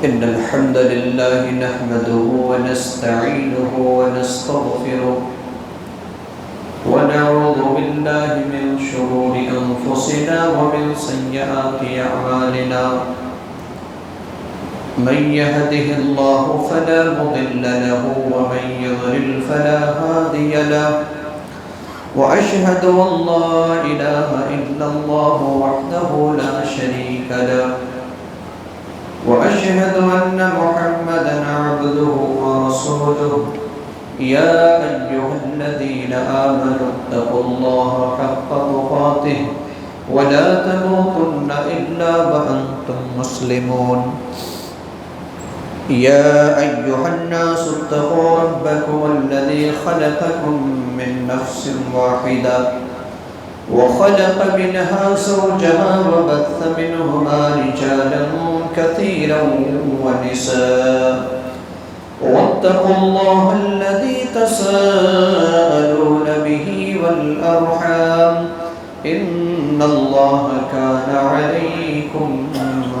إن الحمد لله نحمده ونستعينه ونستغفره ونعوذ بالله من شرور أنفسنا ومن سيئات أعمالنا من يهده الله فلا مضل له ومن يضلل فلا هادي له وأشهد أن لا إله إلا الله وحده لا شريك له وأشهد أن محمدًا عبده ورسوله يا أيها الذين آمنوا اتقوا الله حق تقاته ولا تموتن إلا وأنتم مسلمون يا أيها الناس اتقوا ربكم الذي خلقكم من نفس واحدة وخلق منها زوجها وبث منهما رجالا كثيرا ونساء واتقوا الله الذي تساءلون به والأرحام إن الله كان عليكم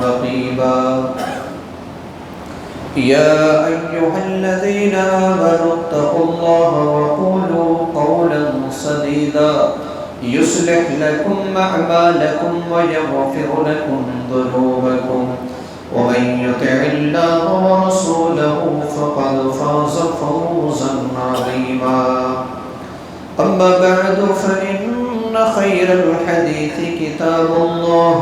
رقيبا يا أيها الذين آمنوا اتقوا الله وقولوا قولا سديدا يصلح لكم أعمالكم ويغفر لكم ذنوبكم ومن يطع الله ورسوله فقد فاز فوزا عظيما أما بعد فإن خير الحديث كتاب الله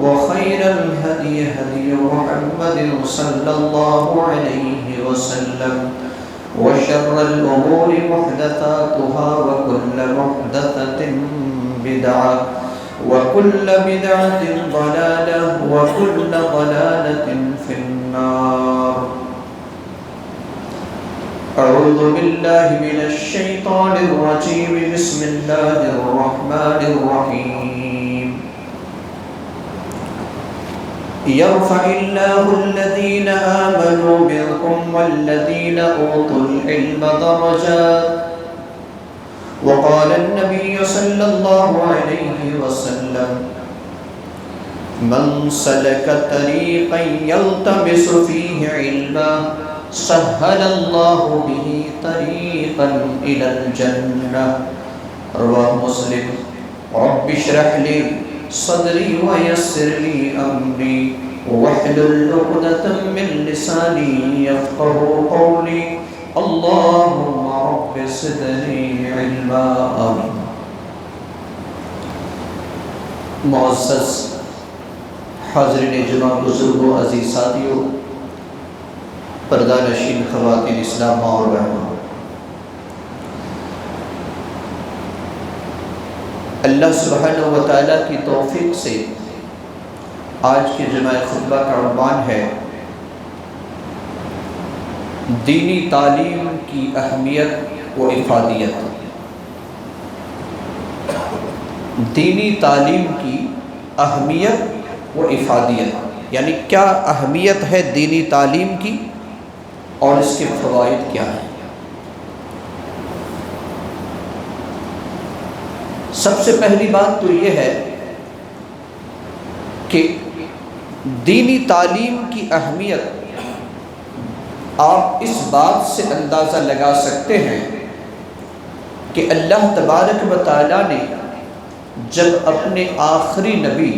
وخير الهدي هدي محمد صلى الله عليه وسلم وشر الأمور محدثاتها وكل محدثة بدعة وكل بدعة ضلالة وكل ضلالة في النار أعوذ بالله من الشيطان الرجيم بسم الله الرحمن الرحيم يرفع الله الذين آمنوا منكم والذين أوتوا العلم درجات وقال النبي صلى الله عليه وسلم من سلك طريقا يلتمس فيه علما سهل الله به طريقا إلى الجنة رواه مسلم رب اشرح لي صدري ويسر لي أمري واحلل عقدة من لساني يفقهوا قولي اللهم رب زدني علما آمين. معزز حاضرین جمع بزرگوں عزیز ساتھیوں پردہ نشین خواتین اسلام اور بہنوں، اللہ سبحانہ و تعالیٰ کی توفیق سے آج کے جمع خطبہ کا عنوان ہے دینی تعلیم کی اہمیت و افادیت۔ دینی تعلیم کی اہمیت و افادیت، یعنی کیا اہمیت ہے دینی تعلیم کی اور اس کے فوائد کیا ہیں۔ سب سے پہلی بات تو یہ ہے کہ دینی تعلیم کی اہمیت آپ اس بات سے اندازہ لگا سکتے ہیں کہ اللہ تبارک و تعالیٰ نے جب اپنے آخری نبی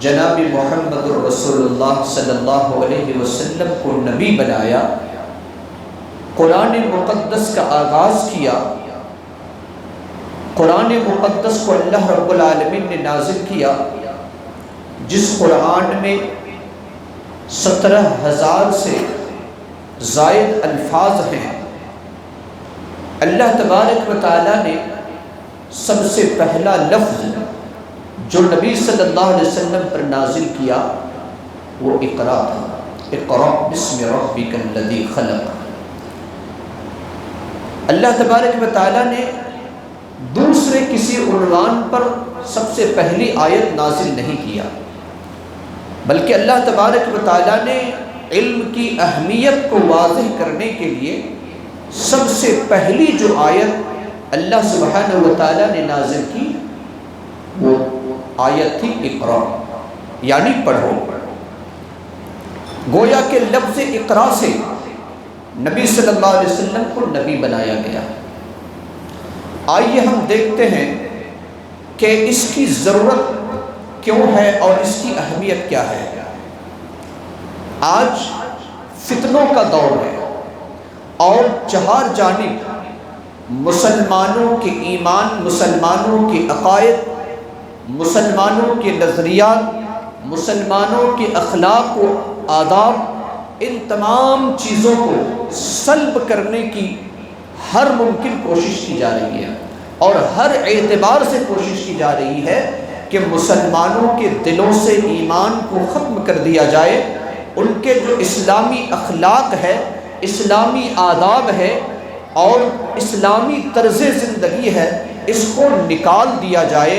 جناب محمد رسول اللہ صلی اللہ علیہ وسلم کو نبی بنایا، قرآن مقدس کا آغاز کیا۔ قرآن مقدس کو اللہ رب العالمین نے نازل کیا، جس قرآن میں 17,000 سے زائد الفاظ ہیں۔ اللہ تبارک و تعالیٰ نے سب سے پہلا لفظ جو نبی صلی اللہ علیہ وسلم پر نازل کیا وہ اقرا تھا۔ اقرا بسم ربک الذی خلق۔ اللہ تبارک و تعالیٰ نے دوسرے کسی عنوان پر سب سے پہلی آیت نازل نہیں کیا، بلکہ اللہ تبارک و تعالیٰ نے علم کی اہمیت کو واضح کرنے کے لیے سب سے پہلی جو آیت اللہ سبحانہ و تعالیٰ نے نازل کی وہ آیت تھی اقرا، یعنی پڑھو۔ گویا کہ لفظ اقرا سے نبی صلی اللہ علیہ وسلم کو نبی بنایا گیا۔ آئیے ہم دیکھتے ہیں کہ اس کی ضرورت کیوں ہے اور اس کی اہمیت کیا ہے۔ آج فتنوں کا دور ہے اور چہار جانب مسلمانوں کے ایمان، مسلمانوں کے عقائد، مسلمانوں کے نظریات، مسلمانوں کے اخلاق و آداب، ان تمام چیزوں کو سلب کرنے کی ہر ممکن کوشش کی جا رہی ہے اور ہر اعتبار سے کوشش کی جا رہی ہے کہ مسلمانوں کے دلوں سے ایمان کو ختم کر دیا جائے، ان کے جو اسلامی اخلاق ہے، اسلامی آداب ہے اور اسلامی طرز زندگی ہے، اس کو نکال دیا جائے،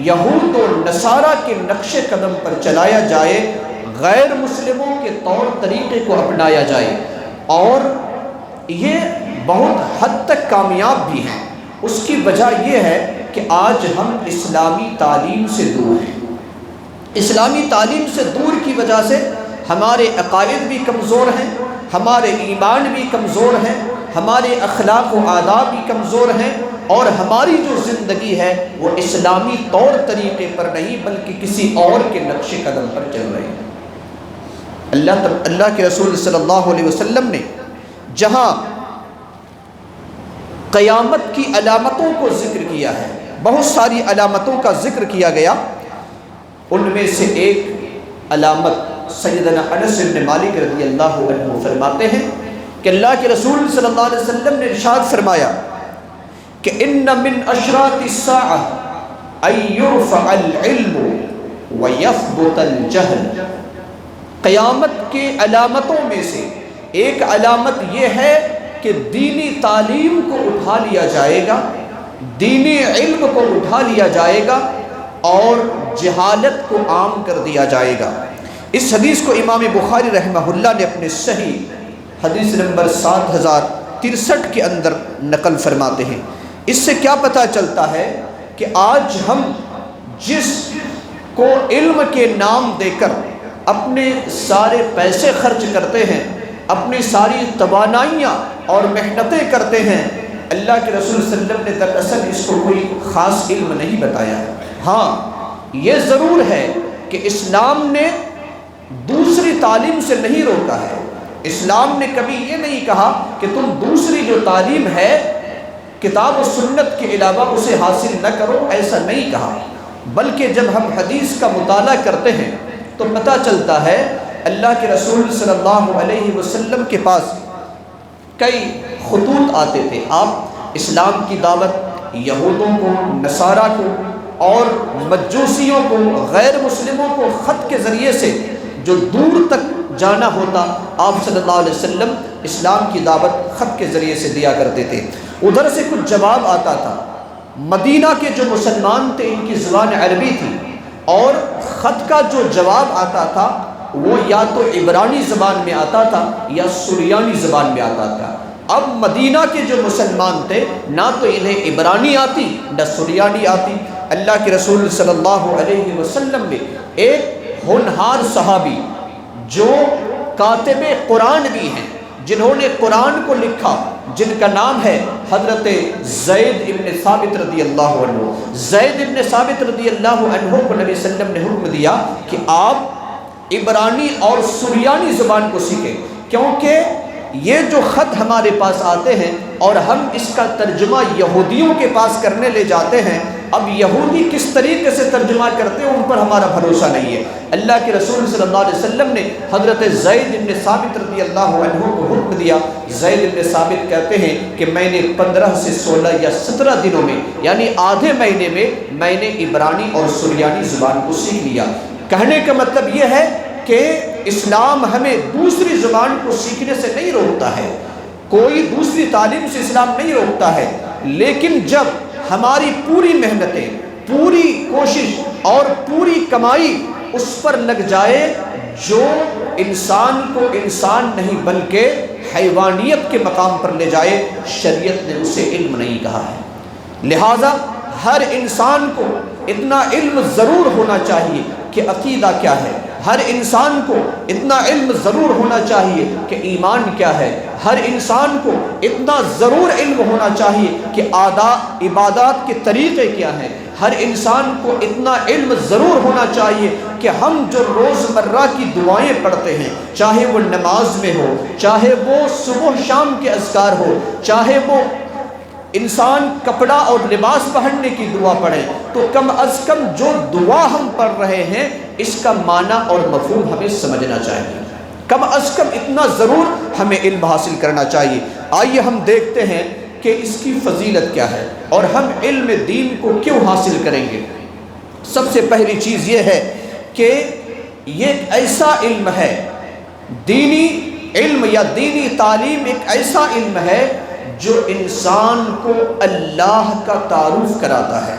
یہود و نصارہ کے نقش قدم پر چلایا جائے، غیر مسلموں کے طور طریقے کو اپنایا جائے، اور یہ بہت حد تک کامیاب بھی ہیں۔ اس کی وجہ یہ ہے کہ آج ہم اسلامی تعلیم سے دور ہیں۔ اسلامی تعلیم سے دور کی وجہ سے ہمارے عقائد بھی کمزور ہیں، ہمارے ایمان بھی کمزور ہیں، ہمارے اخلاق و آداب بھی کمزور ہیں، اور ہماری جو زندگی ہے وہ اسلامی طور طریقے پر نہیں بلکہ کسی اور کے نقش قدم پر چل رہی ہے۔ اللہ کے رسول صلی اللہ علیہ وسلم نے جہاں قیامت کی علامتوں کو ذکر کیا ہے، بہت ساری علامتوں کا ذکر کیا گیا، ان میں سے ایک علامت سیدنا انس بن مالک رضی اللہ عنہ فرماتے ہیں کہ اللہ کے رسول صلی اللہ علیہ وسلم نے ارشاد فرمایا کہ ان من اشراط الساعة ان يرفع العلم ويثبت الجهل۔ قیامت کے علامتوں میں سے ایک علامت یہ ہے کہ دینی تعلیم کو اٹھا لیا جائے گا، دینی علم کو اٹھا لیا جائے گا اور جہالت کو عام کر دیا جائے گا۔ اس حدیث کو امام بخاری رحمہ اللہ نے اپنے صحیح حدیث نمبر 7063 کے اندر نقل فرماتے ہیں۔ اس سے کیا پتہ چلتا ہے کہ آج ہم جس کو علم کے نام دے کر اپنے سارے پیسے خرچ کرتے ہیں، اپنی ساری توانائیاں اور محنتیں کرتے ہیں، اللہ کے رسول صلی اللہ علیہ وسلم نے دراصل اس کو کوئی خاص علم نہیں بتایا ہے۔ ہاں یہ ضرور ہے کہ اسلام نے دوسری تعلیم سے نہیں روکا ہے، اسلام نے کبھی یہ نہیں کہا کہ تم دوسری جو تعلیم ہے کتاب و سنت کے علاوہ اسے حاصل نہ کرو، ایسا نہیں کہا، بلکہ جب ہم حدیث کا مطالعہ کرتے ہیں تو پتہ چلتا ہے اللہ کے رسول صلی اللہ علیہ وسلم کے پاس کئی خطوط آتے تھے۔ آپ اسلام کی دعوت یہودوں کو، نصارہ کو اور مجوسیوں کو، غیر مسلموں کو خط کے ذریعے سے جو دور تک جانا ہوتا، آپ صلی اللہ علیہ وسلم اسلام کی دعوت خط کے ذریعے سے دیا کرتے تھے۔ ادھر سے کچھ جواب آتا تھا، مدینہ کے جو مسلمان تھے ان کی زبان عربی تھی اور خط کا جو جواب آتا تھا وہ یا تو عبرانی زبان میں آتا تھا یا سریانی زبان میں آتا تھا۔ اب مدینہ کے جو مسلمان تھے نہ تو انہیں عبرانی آتی نہ سریانی آتی۔ اللہ کے رسول صلی اللہ علیہ وسلم نے ایک ہونہار صحابی جو کاتب قرآن بھی ہیں، جنہوں نے قرآن کو لکھا، جن کا نام ہے حضرت زید ابن ثابت رضی اللہ عنہ، زید ابن ثابت رضی اللہ عنہ کو نبی صلی اللہ علیہ وسلم نے حکم دیا کہ آپ عبرانی اور سریانی زبان کو سیکھیں، کیونکہ یہ جو خط ہمارے پاس آتے ہیں اور ہم اس کا ترجمہ یہودیوں کے پاس کرنے لے جاتے ہیں، اب یہودی کس طریقے سے ترجمہ کرتے ہیں ان پر ہمارا بھروسہ نہیں ہے۔ اللہ کے رسول صلی اللہ علیہ وسلم نے حضرت زید بن ثابت رضی اللہ عنہ کو حکم دیا۔ زید بن ثابت کہتے ہیں کہ میں نے 15 سے 16 یا 17 دنوں میں یعنی آدھے مہینے میں میں نے عبرانی اور سریانی زبان کو سیکھ لیا۔ کہنے کا مطلب یہ ہے کہ اسلام ہمیں دوسری زبان کو سیکھنے سے نہیں روکتا ہے، کوئی دوسری تعلیم سے اسلام نہیں روکتا ہے، لیکن جب ہماری پوری محنتیں، پوری کوشش اور پوری کمائی اس پر لگ جائے جو انسان کو انسان نہیں بلکہ حیوانیت کے مقام پر لے جائے، شریعت نے اسے علم نہیں کہا ہے۔ لہٰذا ہر انسان کو اتنا علم ضرور ہونا چاہیے کہ عقیدہ کیا ہے، ہر انسان کو اتنا علم ضرور ہونا چاہیے کہ ایمان کیا ہے، ہر انسان کو اتنا ضرور علم ہونا چاہیے کہ عبادات کے طریقے کیا ہیں، ہر انسان کو اتنا علم ضرور ہونا چاہیے کہ ہم جو روزمرہ کی دعائیں پڑھتے ہیں، چاہے وہ نماز میں ہو، چاہے وہ صبح شام کے اذکار ہو، چاہے وہ انسان کپڑا اور لباس پہننے کی دعا پڑھے، تو کم از کم جو دعا ہم پڑھ رہے ہیں اس کا معنی اور مفہوم ہمیں سمجھنا چاہیے، کم از کم اتنا ضرور ہمیں علم حاصل کرنا چاہیے۔ آئیے ہم دیکھتے ہیں کہ اس کی فضیلت کیا ہے اور ہم علم دین کو کیوں حاصل کریں گے۔ سب سے پہلی چیز یہ ہے کہ یہ ایک ایسا علم ہے، دینی علم یا دینی تعلیم ایک ایسا علم ہے جو انسان کو اللہ کا تعارف کراتا ہے۔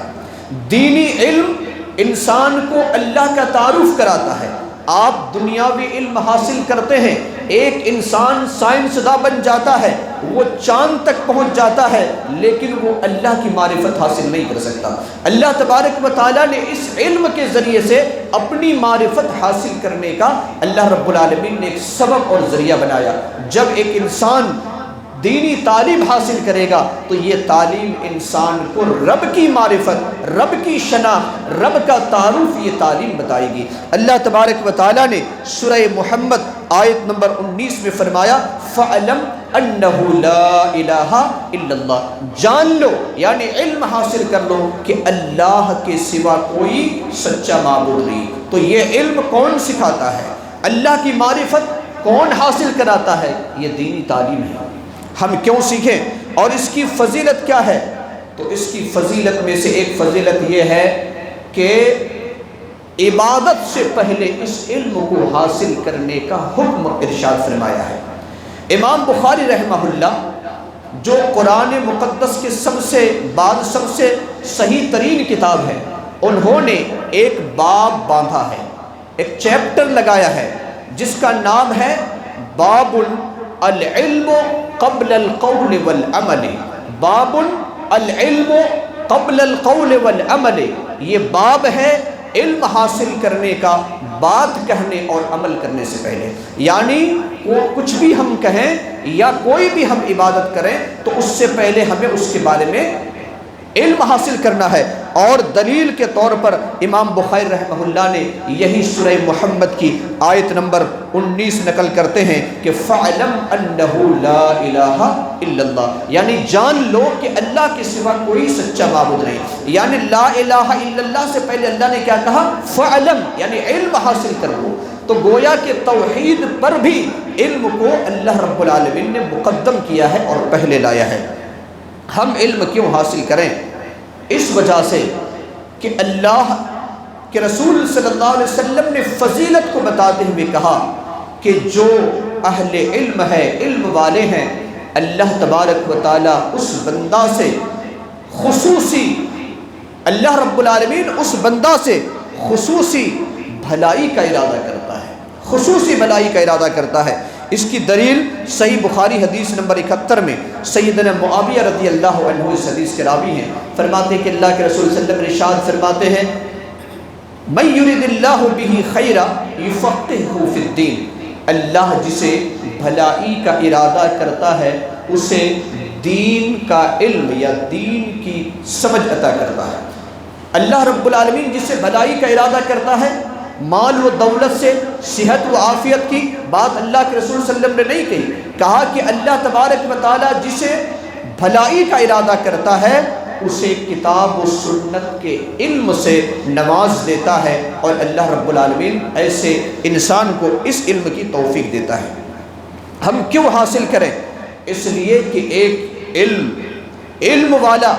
دینی علم انسان کو اللہ کا تعارف کراتا ہے۔ آپ دنیاوی علم حاصل کرتے ہیں، ایک انسان سائنسداں بن جاتا ہے، وہ چاند تک پہنچ جاتا ہے، لیکن وہ اللہ کی معرفت حاصل نہیں کر سکتا۔ اللہ تبارک و تعالیٰ نے اس علم کے ذریعے سے اپنی معرفت حاصل کرنے کا اللہ رب العالمین نے ایک سبب اور ذریعہ بنایا۔ جب ایک انسان دینی تعلیم حاصل کرے گا تو یہ تعلیم انسان کو رب کی معرفت، رب کی شناخت، رب کا تعارف یہ تعلیم بتائے گی۔ اللہ تبارک و تعالیٰ نے سورہ محمد آیت نمبر 19 میں فرمایا فَعْلَمْ أَنَّهُ لَا إِلَهَ إِلَّا اللَّهُ، جان لو یعنی علم حاصل کر لو کہ اللہ کے سوا کوئی سچا معبود نہیں۔ تو یہ علم کون سکھاتا ہے، اللہ کی معرفت کون حاصل کراتا ہے؟ یہ دینی تعلیم ہے۔ ہم کیوں سیکھیں اور اس کی فضیلت کیا ہے؟ تو اس کی فضیلت میں سے ایک فضیلت یہ ہے کہ عبادت سے پہلے اس علم کو حاصل کرنے کا حکم ارشاد فرمایا ہے۔ امام بخاری رحمہ اللہ جو قرآن مقدس کے سب سے صحیح ترین کتاب ہے، انہوں نے ایک باب باندھا ہے، ایک چیپٹر لگایا ہے جس کا نام ہے باب العلم قبل القول والعمل۔ باب العلم قبل القول والعمل، یہ باب ہے علم حاصل کرنے کا بات کہنے اور عمل کرنے سے پہلے، یعنی وہ کچھ بھی ہم کہیں یا کوئی بھی ہم عبادت کریں تو اس سے پہلے ہمیں اس کے بارے میں علم حاصل کرنا ہے۔ اور دلیل کے طور پر امام بخاری رحمہ اللہ نے یہی سورہ محمد کی آیت نمبر 19 نقل کرتے ہیں کہ فَعْلَمْ أَنَّهُ لَا إِلَهَ إِلَّا اللَّهُ، یعنی جان لو کہ اللہ کے سوا کوئی سچا معبود نہیں۔ یعنی لا الہ الا اللہ سے پہلے اللہ نے کیا کہا؟ فَعْلَمْ، یعنی علم حاصل کر لو۔ تو گویا کہ توحید پر بھی علم کو اللہ رب العالمین نے مقدم کیا ہے اور پہلے لایا ہے۔ ہم علم کیوں حاصل کریں؟ اس وجہ سے کہ اللہ کے رسول صلی اللہ علیہ وسلم نے فضیلت کو بتاتے ہوئے کہا کہ جو اہل علم ہے، علم والے ہیں، اللہ تبارک و تعالیٰ اس بندہ سے خصوصی، اللہ رب العالمین اس بندہ سے خصوصی بھلائی کا ارادہ کرتا ہے، خصوصی بھلائی کا ارادہ کرتا ہے۔ اس کی دلیل صحیح بخاری حدیث نمبر 71 میں سیدنا معاویہ رضی اللہ عنہ اس حدیث کے راوی ہیں، فرماتے ہیں کہ اللہ کے رسول صلی اللہ علیہ وسلم ارشاد فرماتے ہیں من یرید اللہ بہ خیرا یفقہہ فی الدین، اللہ جسے بھلائی کا ارادہ کرتا ہے اسے دین کا علم یا دین کی سمجھ عطا کرتا ہے۔ اللہ رب العالمین جسے بھلائی کا ارادہ کرتا ہے، مال و دولت سے، صحت و عافیت کی بات اللہ کے رسول صلی اللہ علیہ وسلم نے نہیں کہی، کہا کہ اللہ تبارک و تعالیٰ جسے بھلائی کا ارادہ کرتا ہے اسے کتاب و سنت کے علم سے نواز دیتا ہے، اور اللہ رب العالمین ایسے انسان کو اس علم کی توفیق دیتا ہے۔ ہم کیوں حاصل کریں؟ اس لیے کہ ایک علم والا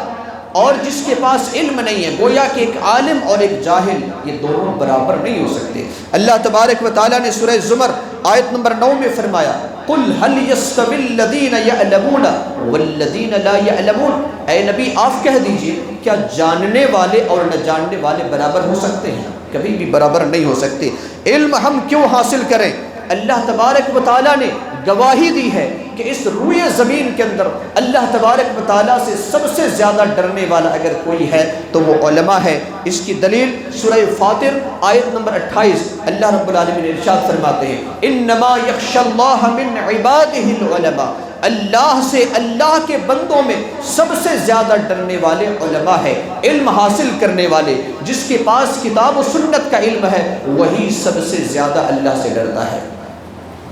اور جس کے پاس علم نہیں ہے، گویا کہ ایک عالم اور ایک جاہل یہ دونوں برابر نہیں ہو سکتے۔ اللہ تبارک و تعالیٰ نے سورہ زمر آیت نمبر 9 میں فرمایا قُلْ هَلْ يَسْتَوِي الَّذِينَ يَعْلَمُونَ وَالَّذِينَ لَا يَعْلَمُونَ، اے نبی آپ کہہ دیجئے کیا جاننے والے اور نہ جاننے والے برابر ہو سکتے ہیں؟ کبھی بھی برابر نہیں ہو سکتے۔ علم ہم کیوں حاصل کریں؟ اللہ تبارک و تعالیٰ نے گواہی دی ہے کہ اس روئے زمین کے اندر اللہ تبارک و تعالیٰ سے سب سے زیادہ ڈرنے والا اگر کوئی ہے تو وہ علماء ہے۔ اس کی دلیل سورہ فاطر آیت نمبر 28 اللہ رب العالمین ارشاد فرماتے ہیں انما یخشی اللہ من عبادہ العلماء، اللہ سے، اللہ کے بندوں میں سب سے زیادہ ڈرنے والے علماء ہے، علم حاصل کرنے والے، جس کے پاس کتاب و سنت کا علم ہے وہی سب سے زیادہ اللہ سے ڈرتا ہے۔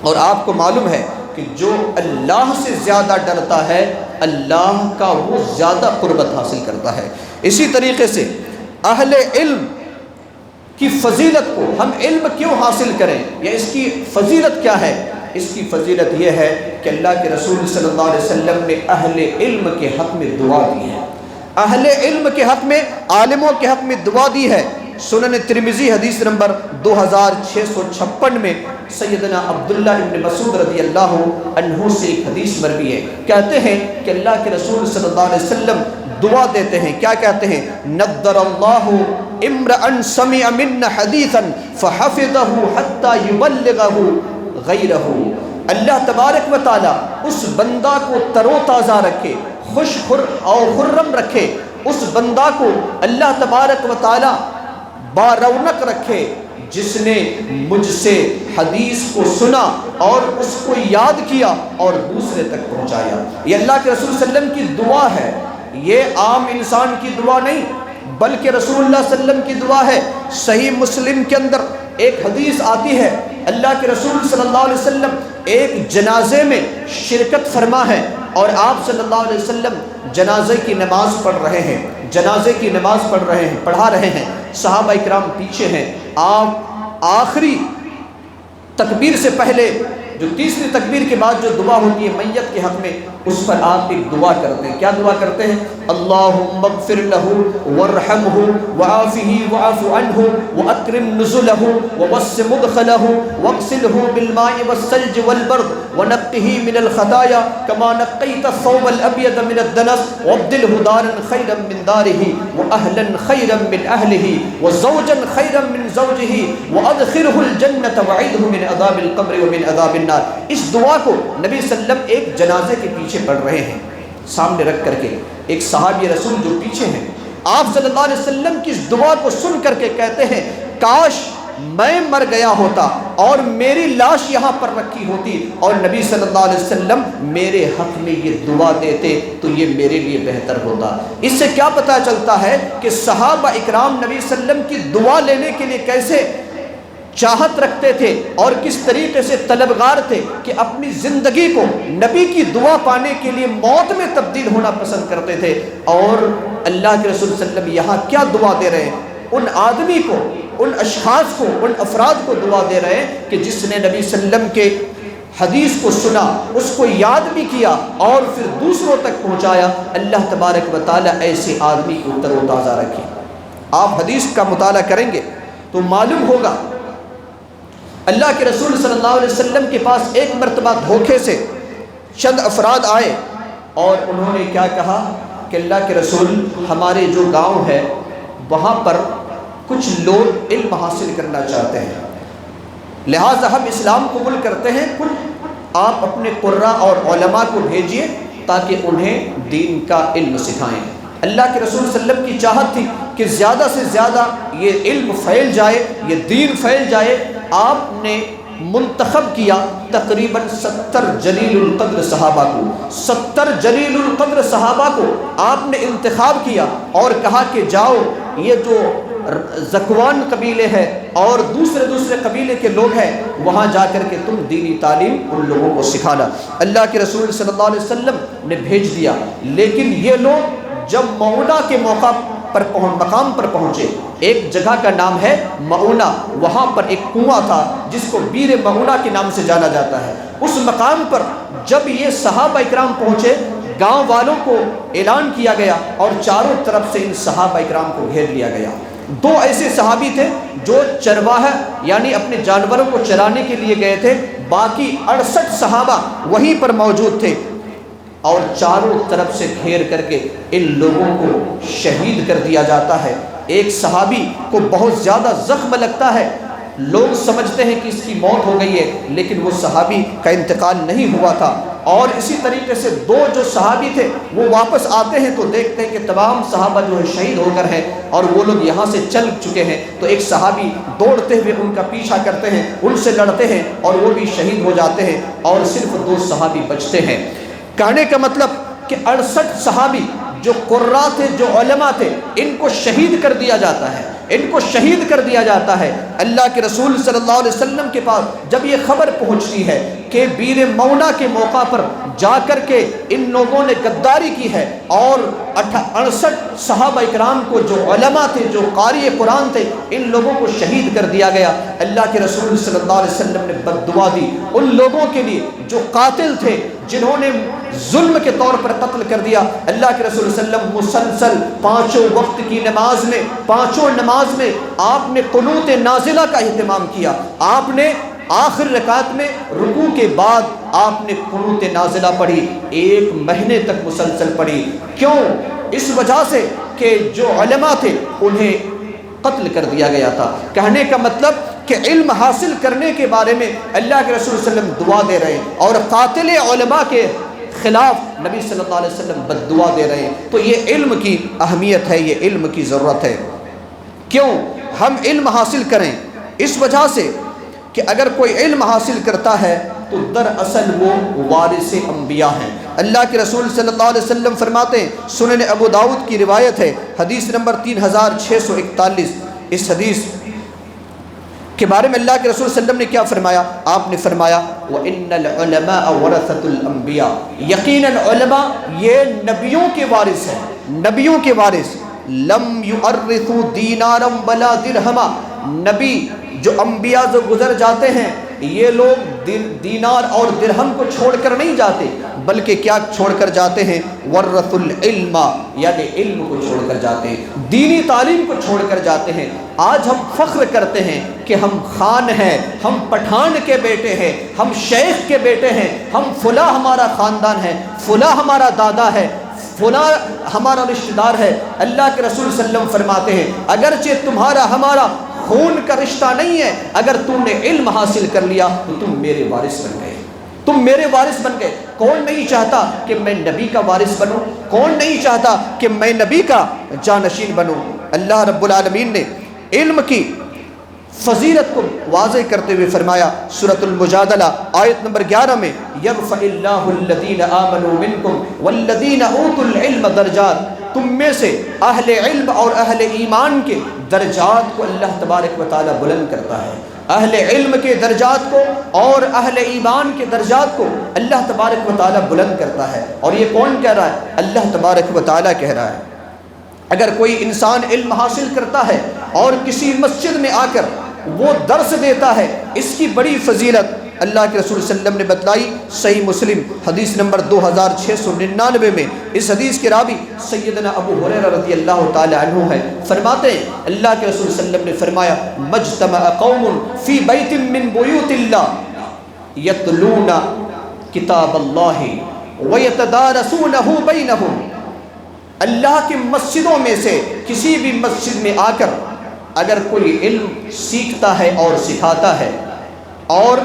اور آپ کو معلوم ہے کہ جو اللہ سے زیادہ ڈرتا ہے اللہ کا وہ زیادہ قربت حاصل کرتا ہے۔ اسی طریقے سے اہل علم کی فضیلت کو، ہم علم کیوں حاصل کریں یا اس کی فضیلت کیا ہے؟ اس کی فضیلت یہ ہے کہ اللہ کے رسول صلی اللہ علیہ وسلم نے اہل علم کے حق میں دعا دی ہے، اہل علم کے حق میں، عالموں کے حق میں دعا دی ہے۔ سنن ترمذی حدیث نمبر 2656 میں سیدنا عبداللہ ابن مسعود رضی اللہ عنہ سے ایک حدیث مروی ہے، کہتے ہیں کہ اللہ کے رسول صلی اللہ علیہ وسلم دعا دیتے ہیں، کیا کہتے ہیں؟ نضر اللہ امرأ سمع منا حدیثا فحفظہ حتی یبلغہ غیرہ، اللہ تبارک و تعالی اس بندہ کو تر و تازہ رکھے، خوش اور خرم رکھے، اس بندہ کو اللہ تبارک و تعالی بارونق رکھے جس نے مجھ سے حدیث کو سنا اور اس کو یاد کیا اور دوسرے تک پہنچایا۔ یہ اللہ کے رسول صلی اللہ علیہ وسلم کی دعا ہے، یہ عام انسان کی دعا نہیں بلکہ رسول اللہ صلی اللہ علیہ وسلم کی دعا ہے۔ صحیح مسلم کے اندر ایک حدیث آتی ہے، اللہ کے رسول صلی اللہ علیہ وسلم ایک جنازے میں شرکت فرما ہے اور آپ صلی اللہ علیہ وسلم جنازے کی نماز پڑھ رہے ہیں، جنازے کی نماز پڑھا رہے ہیں، صحابہ اکرام پیچھے ہیں۔ آپ آخری تکبیر سے پہلے جو تیسری تکبیر کے بعد جو دعا ہوتی ہے میت کے حق میں، اس پر آپ ایک دعا کرتے ہیں۔ کیا دعا کرتے ہیں؟ اللہم اغفر لہ وارحمہ وعافہ وعف عنہ واکرم نزلہ ووسع مدخلہ واغسلہ بالماء والثلج والبرد ونقہ من الخطایا کما نقیت الثوب الابیض من الدنس وابدلہ دارا خیرا من دارہ واہلا خیرا من اہلہ وزوجا خیرا من زوجہ وادخلہ الجنۃ وعیدہ من عذاب القبر ومن عذاب۔ اس دعا کو نبی صلی اللہ علیہ وسلم ایک جنازے کے پیچھے پڑھ رہے ہیں، سامنے رکھ کر کے ایک صحابی رسول جو پیچھے ہیں، آپ صلی اللہ علیہ وسلم کی اس دعا کو سن کر کے کہتے ہیں کاش میں مر گیا ہوتا اور میری لاش یہاں پر رکھی ہوتی اور نبی صلی اللہ علیہ وسلم میرے حق میں یہ دعا دیتے تو یہ میرے لیے بہتر ہوتا۔ اس سے کیا پتہ چلتا ہے کہ صحابہ اکرام نبی صلی اللہ علیہ وسلم کی دعا لینے کے لیے کیسے چاہت رکھتے تھے اور کس طریقے سے طلبگار تھے کہ اپنی زندگی کو نبی کی دعا پانے کے لیے موت میں تبدیل ہونا پسند کرتے تھے۔ اور اللہ کے رسول صلی اللہ علیہ وسلم یہاں کیا دعا دے رہے ہیں؟ ان آدمی کو، ان اشخاص کو، ان افراد کو دعا دے رہے ہیں کہ جس نے نبی صلی اللہ علیہ وسلم کے حدیث کو سنا، اس کو یاد بھی کیا اور پھر دوسروں تک پہنچایا۔ اللہ تبارک و تعالیٰ ایسے آدمی کو تر و تازہ رکھے۔ آپ حدیث کا مطالعہ کریں گے تو معلوم ہوگا اللہ کے رسول صلی اللہ علیہ وسلم کے پاس ایک مرتبہ دھوکے سے چند افراد آئے اور انہوں نے کیا کہا کہ اللہ کے رسول ہمارے جو گاؤں ہے وہاں پر کچھ لوگ علم حاصل کرنا چاہتے ہیں، لہٰذا ہم اسلام قبول کرتے ہیں، کچھ آپ اپنے قراء اور علماء کو بھیجیے تاکہ انہیں دین کا علم سکھائیں۔ اللہ کے رسول صلی اللہ علیہ وسلم کی چاہت تھی کہ زیادہ سے زیادہ یہ علم پھیل جائے، یہ دین پھیل جائے۔ آپ نے منتخب کیا تقریباً 70 جلیل القدر صحابہ کو، 70 جلیل القدر صحابہ کو آپ نے انتخاب کیا اور کہا کہ جاؤ یہ جو زکوان قبیلے ہیں اور دوسرے قبیلے کے لوگ ہیں وہاں جا کر کے تم دینی تعلیم ان لوگوں کو سکھانا۔ اللہ کے رسول صلی اللہ علیہ وسلم نے بھیج دیا، لیکن یہ لوگ جب معونہ کے مقام پر پہنچے، ایک جگہ کا نام ہے معونہ، وہاں پر ایک کنواں تھا جس کو بیر معونہ کے نام سے جانا جاتا ہے۔ اس مقام پر جب یہ صحابہ اکرام پہنچے، گاؤں والوں کو اعلان کیا گیا اور چاروں طرف سے ان صحابہ اکرام کو گھیر لیا گیا۔ دو ایسے صحابی تھے جو چرواہا یعنی اپنے جانوروں کو چرانے کے لیے گئے تھے، باقی 68 صحابہ وہیں پر موجود تھے اور چاروں طرف سے گھیر کر کے ان لوگوں کو شہید کر دیا جاتا ہے۔ ایک صحابی کو بہت زیادہ زخم لگتا ہے، لوگ سمجھتے ہیں کہ اس کی موت ہو گئی ہے، لیکن وہ صحابی کا انتقال نہیں ہوا تھا۔ اور اسی طریقے سے دو جو صحابی تھے وہ واپس آتے ہیں تو دیکھتے ہیں کہ تمام صحابہ جو ہے شہید ہو کر ہیں اور وہ لوگ یہاں سے چل چکے ہیں، تو ایک صحابی دوڑتے ہوئے ان کا پیچھا کرتے ہیں، ان سے لڑتے ہیں اور وہ بھی شہید ہو جاتے ہیں اور صرف دو صحابی بچتے ہیں۔ کہنے کا مطلب کہ 68 صحابی جو قراء تھے، جو علماء تھے، ان کو شہید کر دیا جاتا ہے، ان کو شہید کر دیا جاتا ہے۔ اللہ کے رسول صلی اللہ علیہ وسلم کے پاس جب یہ خبر پہنچتی ہے کہ بیر مونا کے موقع پر جا کر کے ان لوگوں نے غداری کی ہے اور 68 صحابہ اکرام کو جو علماء تھے، جو قاری قرآن تھے، ان لوگوں کو شہید کر دیا گیا، اللہ کے رسول صلی اللہ علیہ وسلم نے بد دعا دی ان لوگوں کے لیے جو قاتل تھے، جنہوں نے ظلم کے طور پر قتل کر دیا۔ اللہ کے رسول صلی اللہ علیہ وسلم مسلسل 5 وقت کی نماز میں، 5 نماز میں آپ نے قنوت نازلہ کا اہتمام کیا۔ آپ نے آخر رکعت میں رکوع کے بعد آپ نے قنوت نازلہ پڑھی، 1 مہینے تک مسلسل پڑھی۔ کیوں؟ اس وجہ سے کہ جو علماء تھے انہیں قتل کر دیا گیا تھا۔ کہنے کا مطلب کہ علم حاصل کرنے کے بارے میں اللہ کے رسول صلی اللہ علیہ وسلم دعا دے رہے ہیں اور قاتل علماء کے خلاف نبی صلی اللہ علیہ وسلم بد دعا دے رہے ہیں۔ تو یہ علم کی اہمیت ہے، یہ علم کی ضرورت ہے۔ کیوں ہم علم حاصل کریں؟ اس وجہ سے کہ اگر کوئی علم حاصل کرتا ہے تو دراصل وہ وارث انبیاء ہیں۔ اللہ کے رسول صلی اللہ علیہ وسلم فرماتے ہیں، سنن ابو داؤد کی روایت ہے، حدیث نمبر 3641، اس حدیث کے بارے میں اللہ کے رسول صلی اللہ علیہ وسلم نے کیا فرمایا؟ آپ نے فرمایا وَإِنَّ الْعُلَمَاءَ وَرَثَةُ الْأَنْبِيَاءِ، یقیناً علماء یہ نبیوں کے وارث ہیں، نبیوں کے وارث۔ لَمْ يُؤَرِّثُوا دِينَارًا وَلَا دِرْهَمًا، نبی جو انبیاء جو گزر جاتے ہیں یہ لوگ دینار اور درہم کو چھوڑ کر نہیں جاتے، بلکہ کیا چھوڑ کر جاتے ہیں؟ ورث العلم، یعنی علم کو چھوڑ کر جاتے ہیں، دینی تعلیم کو چھوڑ کر جاتے ہیں۔ آج ہم فخر کرتے ہیں کہ ہم خان ہیں، ہم پٹھان کے بیٹے ہیں، ہم شیخ کے بیٹے ہیں، ہم فلاں ہمارا خاندان ہے، فلاں ہمارا دادا ہے، فلاں ہمارا رشتہ دار ہے۔ اللہ کے رسول صلی اللہ علیہ وسلم فرماتے ہیں اگرچہ تمہارا ہمارا خون کا رشتہ نہیں ہے، اگر تم نے علم حاصل کر لیا تو تم میرے وارث بن گئے، تم میرے وارث بن گئے۔ کون نہیں چاہتا کہ میں نبی کا وارث بنوں؟ کون نہیں چاہتا کہ میں نبی کا جانشین بنوں؟ اللہ رب العالمین نے علم کی فضیلت کو واضح کرتے ہوئے فرمایا سورۃ المجادلہ آیت نمبر 11 میں، یرفع اللہ الذین آمنوا منکم والذین اوتوا العلم درجات، تم میں سے اہل علم اور اہل ایمان کے درجات کو اللہ تبارک و تعالیٰ بلند کرتا ہے۔ اہل علم کے درجات کو اور اہل ایمان کے درجات کو اللہ تبارک و تعالیٰ بلند کرتا ہے۔ اور یہ کون کہہ رہا ہے؟ اللہ تبارک و تعالیٰ کہہ رہا ہے۔ اگر کوئی انسان علم حاصل کرتا ہے اور کسی مسجد میں آ کر وہ درس دیتا ہے، اس کی بڑی فضیلت اللہ کے رسول صلی اللہ علیہ وسلم نے بتلائی۔ صحیح مسلم حدیث نمبر 2699 میں اس حدیث کے راوی سیدنا ابو ہریرہ رضی اللہ تعالی عنہ ہے، فرماتے ہیں اللہ کے رسول صلی اللہ علیہ وسلم نے فرمایا مجتمع قوم فی بیت من بیوت اللہ یتلون کتاب اللہ ویتدارسونہ بینہم، اللہ کی مسجدوں میں سے کسی بھی مسجد میں آ کر اگر کوئی علم سیکھتا ہے اور سکھاتا ہے اور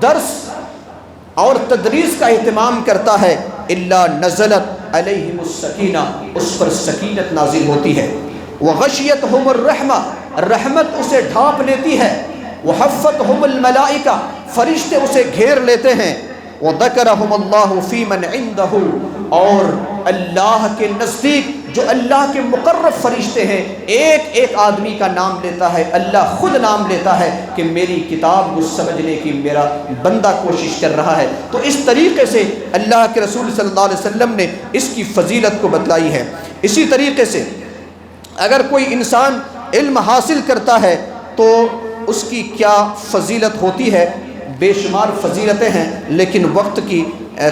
درس اور تدریس کا اہتمام کرتا ہے، الا نزلت علیہم السکینہ، اس پر سکینت نازل ہوتی ہے، وغشیتہم الرحمہ، رحمت اسے ڈھانپ لیتی ہے، وحفتہم الملائکہ، فرشتے اسے گھیر لیتے ہیں، وذکرہم اللہ فی من عندہ، اور اللہ کے نزدیک جو اللہ کے مقرب فرشتے ہیں ایک ایک آدمی کا نام لیتا ہے، اللہ خود نام لیتا ہے کہ میری کتاب کو سمجھنے کی میرا بندہ کوشش کر رہا ہے۔ تو اس طریقے سے اللہ کے رسول صلی اللہ علیہ وسلم نے اس کی فضیلت کو بتلائی ہے۔ اسی طریقے سے اگر کوئی انسان علم حاصل کرتا ہے تو اس کی کیا فضیلت ہوتی ہے؟ بے شمار فضیلتیں ہیں، لیکن وقت کی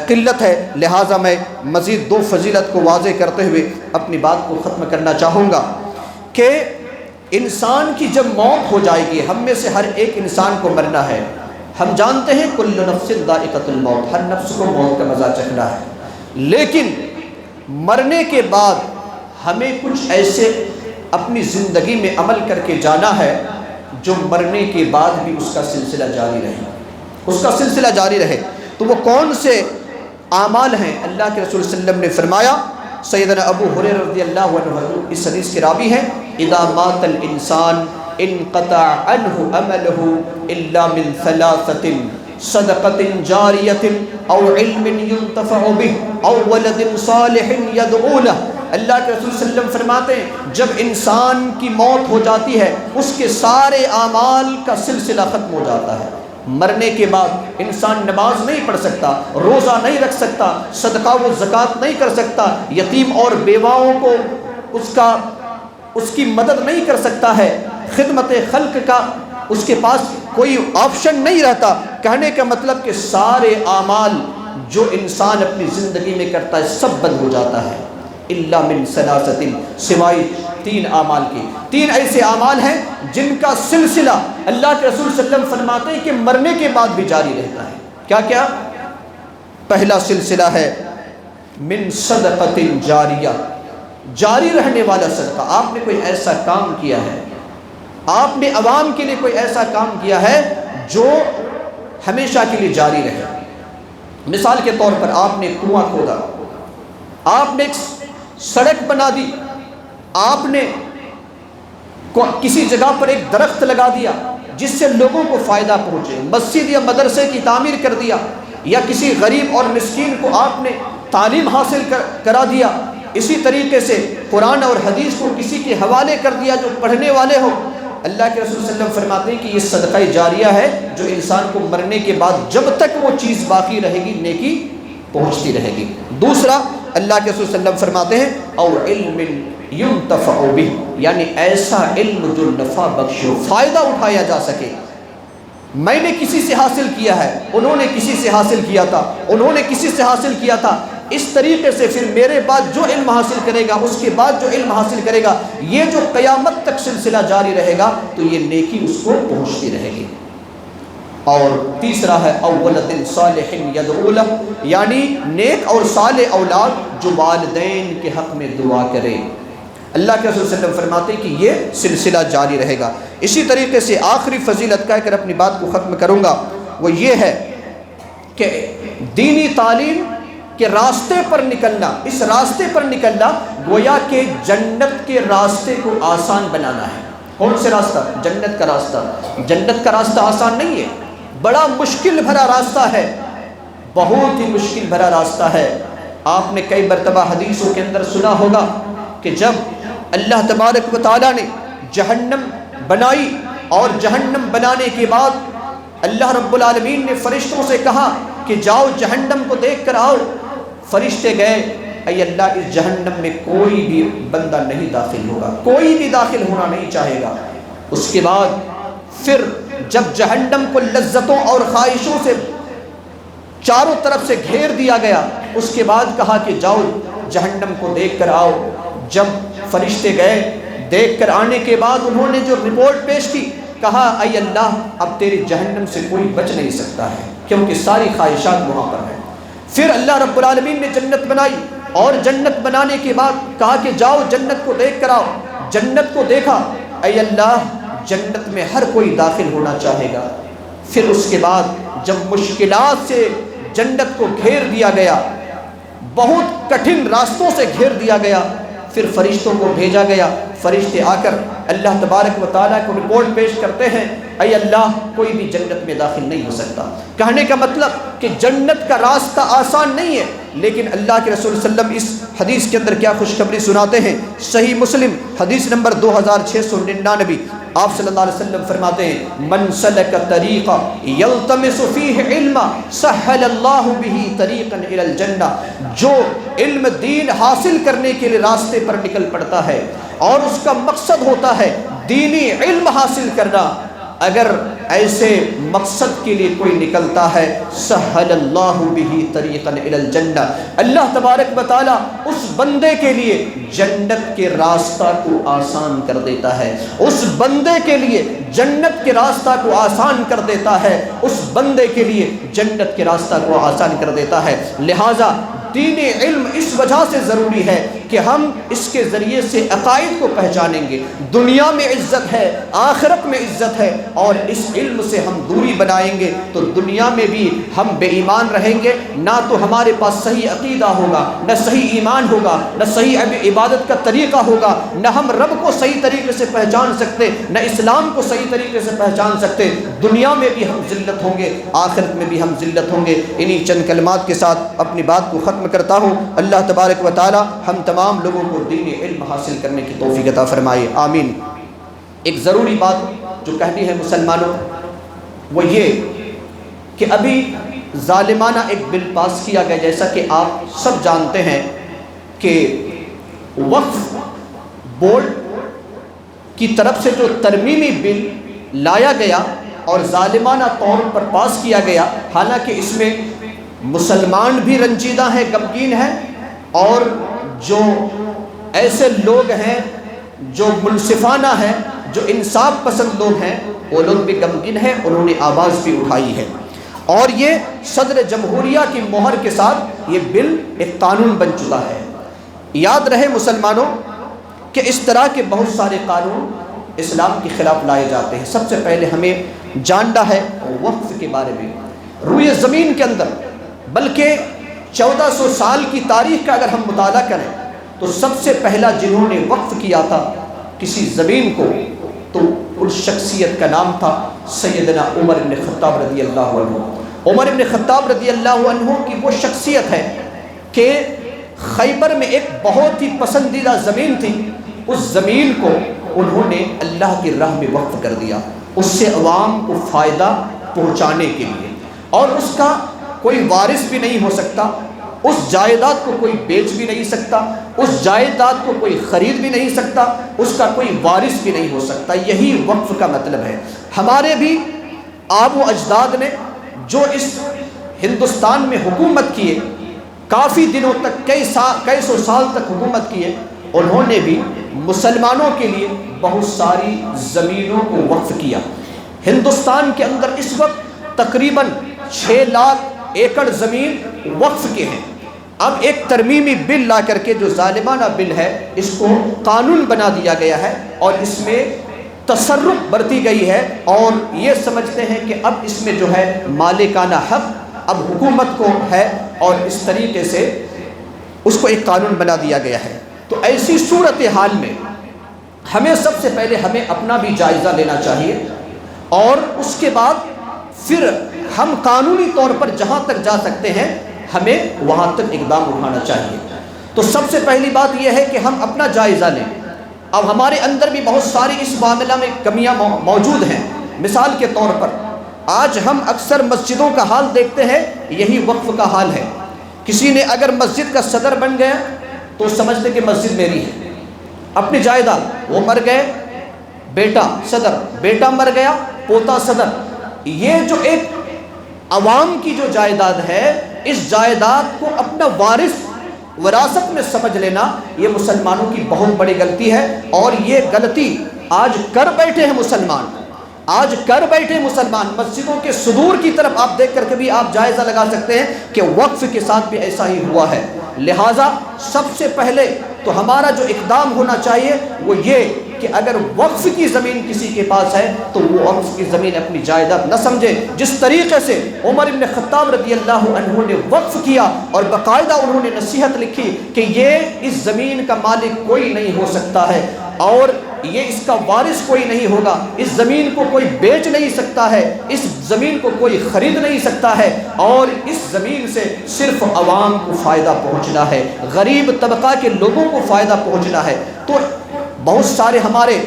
قلت ہے، لہٰذا میں مزید 2 فضیلت کو واضح کرتے ہوئے اپنی بات کو ختم کرنا چاہوں گا کہ انسان کی جب موت ہو جائے گی، ہم میں سے ہر ایک انسان کو مرنا ہے، ہم جانتے ہیں کل نفس ذائقۃ الموت، ہر نفس کو موت کا مزہ چکھنا ہے، لیکن مرنے کے بعد ہمیں کچھ ایسے اپنی زندگی میں عمل کر کے جانا ہے جو مرنے کے بعد بھی اس کا سلسلہ جاری رہے، اس کا سلسلہ جاری رہے۔ تو وہ کون سے اعمال ہیں۔ اللہ کے رسول صلی اللہ علیہ وسلم نے فرمایا، سیدنا ابو ہریرہ رضی اللہ عنہ اس حدیث کے راوی ہیں، اذا مات الانسان انقطع عنه عمله الا من ثلاثة صدقة جاریة او علم ينتفع به او ولد صالح يدعو له۔ اللہ کے رسول صلی اللہ علیہ وسلم فرماتے ہیں جب انسان کی موت ہو جاتی ہے اس کے سارے اعمال کا سلسلہ ختم ہو جاتا ہے۔ مرنے کے بعد انسان نماز نہیں پڑھ سکتا، روزہ نہیں رکھ سکتا، صدقہ و زکوٰۃ نہیں کر سکتا، یتیم اور بیواؤں کو اس کی مدد نہیں کر سکتا ہے، خدمت خلق کا اس کے پاس کوئی آپشن نہیں رہتا۔ کہنے کا مطلب کہ سارے اعمال جو انسان اپنی زندگی میں کرتا ہے سب بند ہو جاتا ہے، الا من ثلاثۃ، سوائے 3 اعمال کے۔ 3 ایسے اعمال ہیں جن کا سلسلہ اللہ کے رسول صلی اللہ علیہ وسلم فرماتے ہیں کہ مرنے کے بعد بھی جاری رہتا ہے۔ کیا کیا؟ پہلا سلسلہ ہے من صدقۃ جاریہ، جاری رہنے والا صدقہ۔ آپ نے کوئی ایسا کام کیا ہے، آپ نے عوام کے لیے کوئی ایسا کام کیا ہے جو ہمیشہ کے لیے جاری رہے۔ مثال کے طور پر آپ نے کنواں کھودا، آپ نے ایک سڑک بنا دی، آپ نے کسی جگہ پر ایک درخت لگا دیا جس سے لوگوں کو فائدہ پہنچے، مسجد یا مدرسے کی تعمیر کر دیا، یا کسی غریب اور مسکین کو آپ نے تعلیم حاصل کرا دیا۔ اسی طریقے سے قرآن اور حدیث کو کسی کے حوالے کر دیا جو پڑھنے والے ہو۔ اللہ کے رسول صلی اللہ علیہ وسلم فرماتے ہیں کہ یہ صدقہ جاریہ ہے جو انسان کو مرنے کے بعد جب تک وہ چیز باقی رہے گی نیکی پہنچتی رہے گی۔ دوسرا اللہ کے رسول صلی اللہ علیہ وسلم فرماتے ہیں اور علم ينتفع به، یعنی ایسا علم جو نفع بخش ہو، فائدہ اٹھایا جا سکے۔ میں نے کسی سے حاصل کیا ہے، انہوں نے کسی سے حاصل کیا تھا، انہوں نے کسی سے حاصل کیا تھا، اس طریقے سے پھر میرے بعد جو علم حاصل کرے گا، اس کے بعد جو علم حاصل کرے گا، یہ جو قیامت تک سلسلہ جاری رہے گا تو یہ نیکی اس کو پہنچتی رہے گی۔ اور تیسرا ہے اولد صالح یدعو لہ، یعنی نیک اور صالح اولاد جو والدین کے حق میں دعا کرے۔ اللہ کے رسول صلی اللہ علیہ وسلم فرماتے ہیں کہ یہ سلسلہ جاری رہے گا۔ اسی طریقے سے آخری فضیلت کہہ کر اپنی بات کو ختم کروں گا، وہ یہ ہے کہ دینی تعلیم کے راستے پر نکلنا، اس راستے پر نکلنا گویا کہ جنت کے راستے کو آسان بنانا ہے۔ کون سے راستہ؟ جنت کا راستہ۔ جنت کا راستہ آسان نہیں ہے، بڑا مشکل بھرا راستہ ہے، بہت ہی مشکل بھرا راستہ ہے۔ آپ نے کئی مرتبہ حدیثوں کے اندر سنا ہوگا کہ جب اللہ تبارک و تعالیٰ نے جہنم بنائی اور جہنم بنانے کے بعد اللہ رب العالمین نے فرشتوں سے کہا کہ جاؤ جہنم کو دیکھ کر آؤ۔ فرشتے گئے، اے اللہ اس جہنم میں کوئی بھی بندہ نہیں داخل ہوگا، کوئی بھی داخل ہونا نہیں چاہے گا۔ اس کے بعد پھر جب جہنم کو لذتوں اور خواہشوں سے چاروں طرف سے گھیر دیا گیا، اس کے بعد کہا کہ جاؤ جہنم کو دیکھ کر آؤ۔ جب فرشتے گئے، دیکھ کر آنے کے بعد انہوں نے جو رپورٹ پیش کی، کہا اے اللہ اب تیری جہنم سے کوئی بچ نہیں سکتا ہے کیونکہ ساری خواہشات وہاں پر ہیں۔ پھر اللہ رب العالمین نے جنت بنائی اور جنت بنانے کے بعد کہا کہ جاؤ جنت کو دیکھ کر آؤ۔ جنت کو دیکھا، اے اللہ جنت میں ہر کوئی داخل ہونا چاہے گا۔ پھر اس کے بعد جب مشکلات سے جنت کو گھیر دیا گیا، بہت کٹھن راستوں سے گھیر دیا گیا، پھر فرشتوں کو بھیجا گیا۔ فرشتے آ کر اللہ تبارک و تعالیٰ کو رپورٹ پیش کرتے ہیں، اے اللہ کوئی بھی جنت میں داخل نہیں ہو سکتا۔ کہنے کا مطلب کہ جنت کا راستہ آسان نہیں ہے، لیکن اللہ کے رسول صلی اللہ علیہ وسلم اس حدیث کے اندر کیا خوشخبری سناتے ہیں؟ صحیح مسلم حدیث نمبر 2699، آپ صلی اللہ علیہ وسلم فرماتے ہیں من سلک طریقا یلتمس فیہ علما سہل اللہ بہ طریقا الی الجنہ، جو علم دین حاصل کرنے کے لیے راستے پر نکل پڑتا ہے اور اس کا مقصد ہوتا ہے دینی علم حاصل کرنا، اگر ایسے مقصد کے لیے کوئی نکلتا ہے سہل اللہ بہ طریقا الی الجنہ، اللہ تبارک و تعالیٰ اس بندے کے لیے جنت کے راستہ کو آسان کر دیتا ہے، اس بندے کے لیے جنت کے راستہ کو آسان کر دیتا ہے، اس بندے کے لیے جنت کے راستہ کو آسان کر دیتا ہے۔ لہٰذا دین علم اس وجہ سے ضروری ہے کہ ہم اس کے ذریعے سے عقائد کو پہچانیں گے. دنیا میں عزت ہے، آخرت میں عزت ہے، اور اس علم سے ہم دوری بنائیں گے تو دنیا میں بھی ہم بے ایمان رہیں گے. نہ تو ہمارے پاس صحیح عقیدہ ہوگا، نہ صحیح ایمان ہوگا، نہ صحیح عبادت کا طریقہ ہوگا، نہ ہم رب کو صحیح طریقے سے پہچان سکتے، نہ اسلام کو صحیح طریقے سے پہچان سکتے. دنیا میں بھی ہم ذلت ہوں گے، آخرت میں بھی ہم ذلت ہوں گے. انہی چند کلمات کے ساتھ اپنی بات کو ختم کرتا ہوں. اللہ تبارک و تعالی ہم تمام لوگوں کو دین علم حاصل کرنے کی توفیق عطا فرمائے، آمین. ایک ضروری بات جو کہنی ہے مسلمانوں، وہ یہ کہ ابھی ظالمانہ ایک بل پاس کیا گیا، جیسا کہ آپ سب جانتے ہیں کہ وقف بورڈ کی طرف سے جو ترمیمی بل لایا گیا اور ظالمانہ طور پر پاس کیا گیا، حالانکہ اس میں مسلمان بھی رنجیدہ ہیں، غمگین ہیں، اور جو ایسے لوگ ہیں جو منصفانہ ہیں، جو انصاف پسند لوگ ہیں، وہ لوگ بھی غمگین ہیں، انہوں نے آواز بھی اٹھائی ہے. اور یہ صدر جمہوریہ کی مہر کے ساتھ یہ بل ایک قانون بن چکا ہے. یاد رہے مسلمانوں کہ اس طرح کے بہت سارے قانون اسلام کے خلاف لائے جاتے ہیں. سب سے پہلے ہمیں جاننا ہے وقف کے بارے میں. روئے زمین کے اندر بلکہ 1400 سال کی تاریخ کا اگر ہم مطالعہ کریں تو سب سے پہلا جنہوں نے وقف کیا تھا کسی زمین کو، تو اس شخصیت کا نام تھا سیدنا عمر بن خطاب رضی اللہ عنہ. عمر بن خطاب رضی اللہ عنہ کی وہ شخصیت ہے کہ خیبر میں ایک بہت ہی پسندیدہ زمین تھی، اس زمین کو انہوں نے اللہ کی راہ میں وقف کر دیا، اس سے عوام کو فائدہ پہنچانے کے لیے. اور اس کا کوئی وارث بھی نہیں ہو سکتا، اس جائیداد کو کوئی بیچ بھی نہیں سکتا، اس جائیداد کو کوئی خرید بھی نہیں سکتا، اس کا کوئی وارث بھی نہیں ہو سکتا. یہی وقف کا مطلب ہے. ہمارے بھی آب و اجداد نے جو اس ہندوستان میں حکومت کیے، کافی دنوں تک کئی سو سال تک حکومت کیے، انہوں نے بھی مسلمانوں کے لیے بہت ساری زمینوں کو وقف کیا. ہندوستان کے اندر اس وقت تقریباً 6 لاکھ ایکڑ زمین وقف کے ہیں. اب ایک ترمیمی بل لا کر کے جو ظالمانہ بل ہے اس کو قانون بنا دیا گیا ہے، اور اس میں تصرف برتی گئی ہے، اور یہ سمجھتے ہیں کہ اب اس میں جو ہے مالکانہ حق اب حکومت کو ہے، اور اس طریقے سے اس کو ایک قانون بنا دیا گیا ہے. تو ایسی صورتحال میں ہمیں سب سے پہلے ہمیں اپنا بھی جائزہ لینا چاہیے، اور اس کے بعد پھر ہم قانونی طور پر جہاں تک جا سکتے ہیں ہمیں وہاں تک اقدام اٹھانا چاہیے. تو سب سے پہلی بات یہ ہے کہ ہم اپنا جائزہ لیں. اب ہمارے اندر بھی بہت ساری اس معاملہ میں کمیاں موجود ہیں. مثال کے طور پر آج ہم اکثر مسجدوں کا حال دیکھتے ہیں، یہی وقف کا حال ہے. کسی نے اگر مسجد کا صدر بن گیا تو سمجھتے کہ مسجد میری ہے، اپنی جائیداد، وہ مر گئے بیٹا صدر، بیٹا مر گیا پوتا صدر. یہ جو ایک عوام کی جو جائیداد ہے، اس جائیداد کو اپنا وارث وراثت میں سمجھ لینا یہ مسلمانوں کی بہت بڑی غلطی ہے. اور یہ غلطی آج کر بیٹھے ہیں مسلمان، آج کر بیٹھے مسلمان. مسجدوں کے صدور کی طرف آپ دیکھ کر کے بھی آپ جائزہ لگا سکتے ہیں کہ وقف کے ساتھ بھی ایسا ہی ہوا ہے. لہٰذا سب سے پہلے تو ہمارا جو اقدام ہونا چاہیے وہ یہ کہ اگر وقف کی زمین کسی کے پاس ہے تو وہ وقف کی زمین اپنی جائیداد نہ سمجھے. جس طریقے سے عمر بن خطاب رضی اللہ عنہ نے وقف کیا اور باقاعدہ انہوں نے نصیحت لکھی کہ یہ اس زمین کا مالک کوئی نہیں ہو سکتا ہے، اور یہ اس کا وارث کوئی نہیں ہوگا، اس زمین کو کوئی بیچ نہیں سکتا ہے، اس زمین کو کوئی خرید نہیں سکتا ہے، اور اس زمین سے صرف عوام کو فائدہ پہنچنا ہے، غریب طبقہ کے لوگوں کو فائدہ پہنچنا ہے. تو بہت سارے ہمارے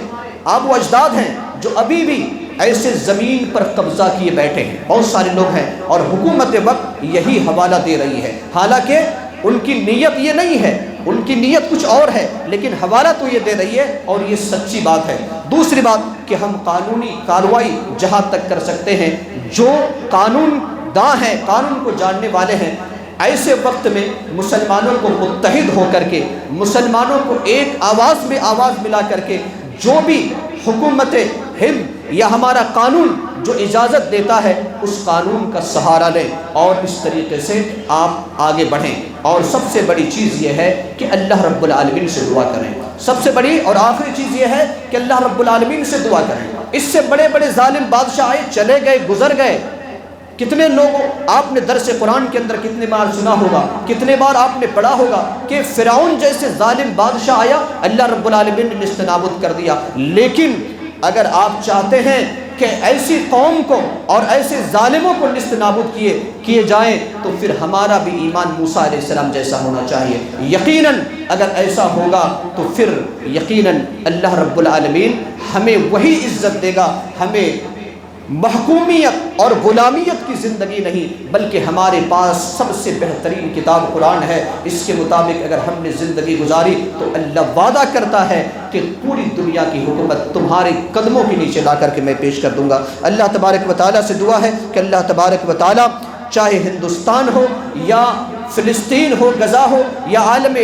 آب و اجداد ہیں جو ابھی بھی ایسے زمین پر قبضہ کیے بیٹھے ہیں، بہت سارے لوگ ہیں، اور حکومت وقت یہی حوالہ دے رہی ہے. حالانکہ ان کی نیت یہ نہیں ہے، ان کی نیت کچھ اور ہے، لیکن حوالہ تو یہ دے رہی ہے، اور یہ سچی بات ہے. دوسری بات کہ ہم قانونی کارروائی جہاں تک کر سکتے ہیں، جو قانون داں ہیں، قانون کو جاننے والے ہیں، ایسے وقت میں مسلمانوں کو متحد ہو کر کے، مسلمانوں کو ایک آواز میں آواز ملا کر کے جو بھی حکومت ہند یا ہمارا قانون جو اجازت دیتا ہے اس قانون کا سہارا لیں اور اس طریقے سے آپ آگے بڑھیں۔ اور سب سے بڑی چیز یہ ہے کہ اللہ رب العالمین سے دعا کریں۔ سب سے بڑی اور آخری چیز یہ ہے کہ اللہ رب العالمین سے دعا کریں۔ اس سے بڑے بڑے ظالم بادشاہ آئے، چلے گئے، گزر گئے۔ کتنے لوگوں آپ نے درس قرآن کے اندر کتنے بار سنا ہوگا، کتنے بار آپ نے پڑھا ہوگا کہ فرعون جیسے ظالم بادشاہ آیا، اللہ رب العالمین نے نیست نابود کر دیا۔ لیکن اگر آپ چاہتے ہیں کہ ایسی قوم کو اور ایسے ظالموں کو نیست نابود کیے جائیں تو پھر ہمارا بھی ایمان موسیٰ علیہ السلام جیسا ہونا چاہیے۔ یقیناً اگر ایسا ہوگا تو پھر یقیناً اللہ رب العالمین ہمیں وہی عزت دے گا، ہمیں محکومیت اور غلامیت کی زندگی نہیں، بلکہ ہمارے پاس سب سے بہترین کتاب قرآن ہے۔ اس کے مطابق اگر ہم نے زندگی گزاری تو اللہ وعدہ کرتا ہے کہ پوری دنیا کی حکومت تمہارے قدموں کے نیچے لا کر کے میں پیش کر دوں گا۔ اللہ تبارک و تعالیٰ سے دعا ہے کہ اللہ تبارک و تعالیٰ چاہے ہندوستان ہو یا فلسطین ہو، غزہ ہو یا عالم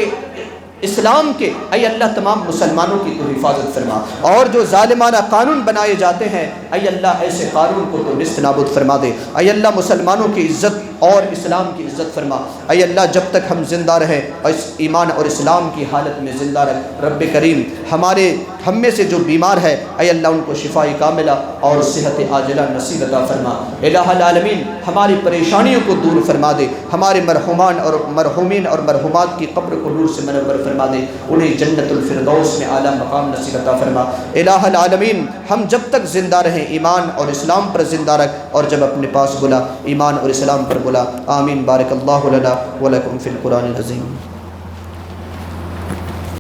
اسلام کے، اے اللہ تمام مسلمانوں کی تو حفاظت فرما، اور جو ظالمانہ قانون بنائے جاتے ہیں اے اللہ ایسے قانون کو تو نیست نابود فرما دے۔ اے اللہ مسلمانوں کی عزت اور اسلام کی عزت فرما۔ اے اللہ جب تک ہم زندہ رہیں اور اس ایمان اور اسلام کی حالت میں زندہ رہ، رب کریم ہم میں سے جو بیمار ہے اے اللہ ان کو شفاء کاملہ اور صحت عاجلہ نصیب عطا فرما۔ الہ العالمین ہماری پریشانیوں کو دور فرما دے، ہمارے مرحومان اور مرحومین اور مرحومات کی قبر کو نور سے منور فرما دے، انہیں جنت الفردوس میں اعلیٰ مقام نصیب عطا فرما۔ الہ العالمین ہم جب تک زندہ رہیں ایمان اور اسلام پر زندہ رکھ، اور جب اپنے پاس بلا ایمان اور اسلام پر بلا۔ آمین۔ بارک اللہ لنا ولکم فی القرآن العظیم۔